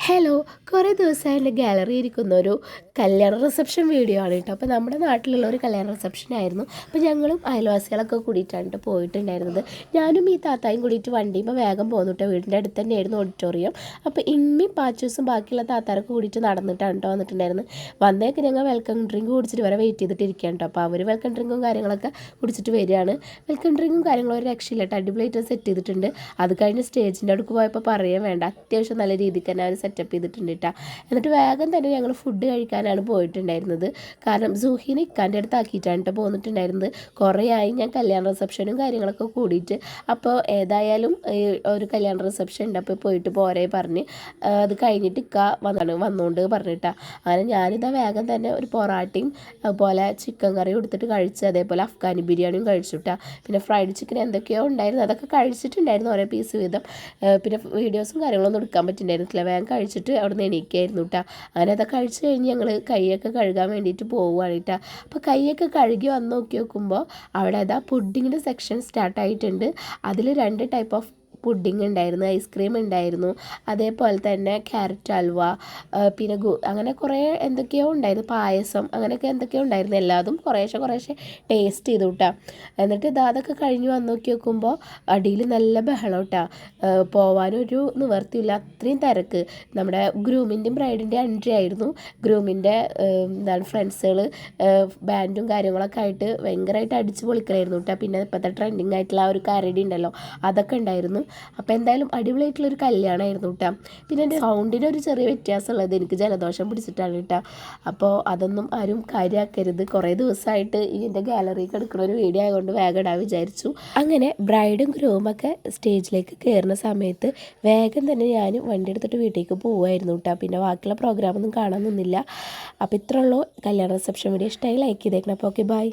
Hello, കുറേ ദിവസമായി എൻ്റെ ഗാലറി ഇരിക്കുന്ന ഒരു കല്യാണ റിസപ്ഷൻ വീഡിയോ ആണ് കേട്ടോ. അപ്പോൾ നമ്മുടെ നാട്ടിലുള്ള ഒരു കല്യാണ റിസപ്ഷൻ ആയിരുന്നു. അപ്പോൾ ഞങ്ങളും അയൽവാസികളൊക്കെ കൂടിയിട്ടാണ് പോയിട്ടുണ്ടായിരുന്നത്. ഞാനും ഈ താത്തായും കൂടിയിട്ട് വണ്ടിയുമ്പോൾ വേഗം പോന്നു കേട്ടോ. വീടിൻ്റെ അടുത്ത് തന്നെയായിരുന്നു ഓഡിറ്റോറിയം. അപ്പോൾ ഇമ്മയും പാച്ചൂസും ബാക്കിയുള്ള താത്താരൊക്കെ കൂടിയിട്ട് നടന്നിട്ടാണ് കേട്ടോ വന്നിട്ടുണ്ടായിരുന്നത്. വന്നേക്ക് ഞങ്ങൾ വെൽക്കം ഡ്രിങ്ക് കുടിച്ചിട്ട് വരെ വെയിറ്റ് ചെയ്തിട്ടിരിക്കുകയാണ് കേട്ടോ. അപ്പോൾ അവർ വെൽക്കം ഡ്രിങ്കും കാര്യങ്ങളൊക്കെ കുടിച്ചിട്ട് വരികയാണ്. വെൽക്കം ഡ്രിങ്കും കാര്യങ്ങളും ഒരു രക്ഷയില്ല കേട്ടോ. അടിപൊളിയായിട്ട് സെറ്റ് ചെയ്തിട്ടുണ്ട്. അത് കഴിഞ്ഞ് സ്റ്റേജിൻ്റെ അടുക്ക് പോയപ്പോൾ പറയാൻ വേണ്ട, അത്യാവശ്യം നല്ല രീതിക്ക് തന്നെ അവർ സെറ്റപ്പ് ചെയ്തിട്ടുണ്ട് കേട്ടോ. എന്നിട്ട് വേഗം തന്നെ ഞങ്ങൾ ഫുഡ് കഴിക്കാനാണ് പോയിട്ടുണ്ടായിരുന്നത്. കാരണം സുഹീനെ ഇക്കാൻ്റെ അടുത്ത് ആക്കിയിട്ടാണ് കേട്ടോ പോന്നിട്ടുണ്ടായിരുന്നത്. കുറേ ആയി ഞാൻ കല്യാണ റിസപ്ഷനും കാര്യങ്ങളൊക്കെ കൂടിയിട്ട്. അപ്പോൾ ഏതായാലും ഒരു കല്യാണ റിസപ്ഷൻ ഉണ്ട്, അപ്പോൾ പോയിട്ട് പോരേ പറഞ്ഞ് അത് കഴിഞ്ഞിട്ട് ഇക്ക വന്നുകൊണ്ട് പറഞ്ഞിട്ടാ. അങ്ങനെ ഞാനിതാ വേഗം തന്നെ ഒരു പൊറാട്ടയും അതുപോലെ ചിക്കൻ കറിയും എടുത്തിട്ട് കഴിച്ച്, അതേപോലെ അഫ്ഗാനി ബിരിയാണിയും കഴിച്ചുട്ടാ. പിന്നെ ഫ്രൈഡ് ചിക്കൻ എന്തൊക്കെയോ ഉണ്ടായിരുന്നു, അതൊക്കെ കഴിച്ചിട്ടുണ്ടായിരുന്നു ഓരോ പീസ് വീതം. പിന്നെ വീഡിയോസും കാര്യങ്ങളൊന്നും എടുക്കാൻ പറ്റുന്നുണ്ടായിരുന്നില്ല. വേഗം കഴിച്ചിട്ട് അവിടെ നിന്ന് എണീക്കായിരുന്നു കേട്ടോ. അങ്ങനെ അതൊക്കെ കഴിച്ച് കഴിഞ്ഞ് ഞങ്ങൾ കൈയൊക്കെ കഴുകാൻ വേണ്ടിയിട്ട് പോവുകയാണ് കേട്ടോ. അപ്പോൾ കൈയൊക്കെ കഴുകി വന്ന് നോക്കുമ്പോൾ അവിടെ അതാ പുഡിങ്ങിൻ്റെ സെക്ഷൻ സ്റ്റാർട്ടായിട്ടുണ്ട്. അതിൽ 2 ടൈപ്പ് ഓഫ് പുഡിങ് ഉണ്ടായിരുന്നു, ഐസ്ക്രീം ഉണ്ടായിരുന്നു, അതേപോലെ തന്നെ ക്യാരറ്റ് ഹൽവ, പിന്നെ അങ്ങനെ കുറേ എന്തൊക്കെയോ ഉണ്ടായിരുന്നു, പായസം, അങ്ങനെയൊക്കെ എന്തൊക്കെയോ ഉണ്ടായിരുന്നു. എല്ലാതും കുറേശ്ശെ ടേസ്റ്റ് ചെയ്തു കേട്ടോ. എന്നിട്ട് അതൊക്കെ കഴിഞ്ഞ് വന്ന് നോക്കുമ്പോൾ അടിയിൽ നല്ല ബഹളം കേട്ടോ. പോവാനൊരു നിവർത്തിയില്ല, അത്രയും തിരക്ക്. നമ്മുടെ ഗ്രൂമിൻ്റെയും ബ്രൈഡിൻ്റെയും എൻട്രി ആയിരുന്നു. ഗ്രൂമിൻ്റെ ഫ്രണ്ട്സുകൾ ബാൻഡും കാര്യങ്ങളൊക്കെ ആയിട്ട് ഭയങ്കരമായിട്ട് അടിച്ച് പൊളിക്കലായിരുന്നു കേട്ടോ. പിന്നെ ഇപ്പോഴത്തെ ട്രെൻഡിങ് ആയിട്ടുള്ള ആ ഒരു കരടി ഉണ്ടല്ലോ, അതൊക്കെ ഉണ്ടായിരുന്നു. അപ്പോൾ എന്തായാലും അടിപൊളിയായിട്ടുള്ളൊരു കല്യാണമായിരുന്നു കേട്ടോ. പിന്നെ എൻ്റെ സൗണ്ടിന് ഒരു ചെറിയ വ്യത്യാസമുള്ളത്, എനിക്ക് ജലദോഷം പിടിച്ചിട്ടാണ് കേട്ടോ. അപ്പോൾ അതൊന്നും ആരും കാര്യമാക്കരുത്. കുറേ ദിവസമായിട്ട് ഈ എൻ്റെ ഗാലറിക്ക് എടുക്കുന്ന ഒരു വീഡിയോ ആയതുകൊണ്ട് വേഗം ഇടാൻ വിചാരിച്ചു. അങ്ങനെ ബ്രൈഡും ഗ്രൂമൊക്കെ സ്റ്റേജിലേക്ക് കയറുന്ന സമയത്ത് വേഗം തന്നെ ഞാൻ വണ്ടി എടുത്തിട്ട് വീട്ടിലേക്ക് പോവുമായിരുന്നു കേട്ടോ. പിന്നെ ബാക്കിയുള്ള പ്രോഗ്രാമൊന്നും കാണാൻ നിന്നില്ല. അപ്പോൾ ഇത്രയുള്ളൂ കല്യാണ റിസപ്ഷൻ വീഡിയോ. ഇഷ്ടമായി ലൈക്ക് ചെയ്തേക്കണം. അപ്പോൾ ഓക്കെ, ബൈ.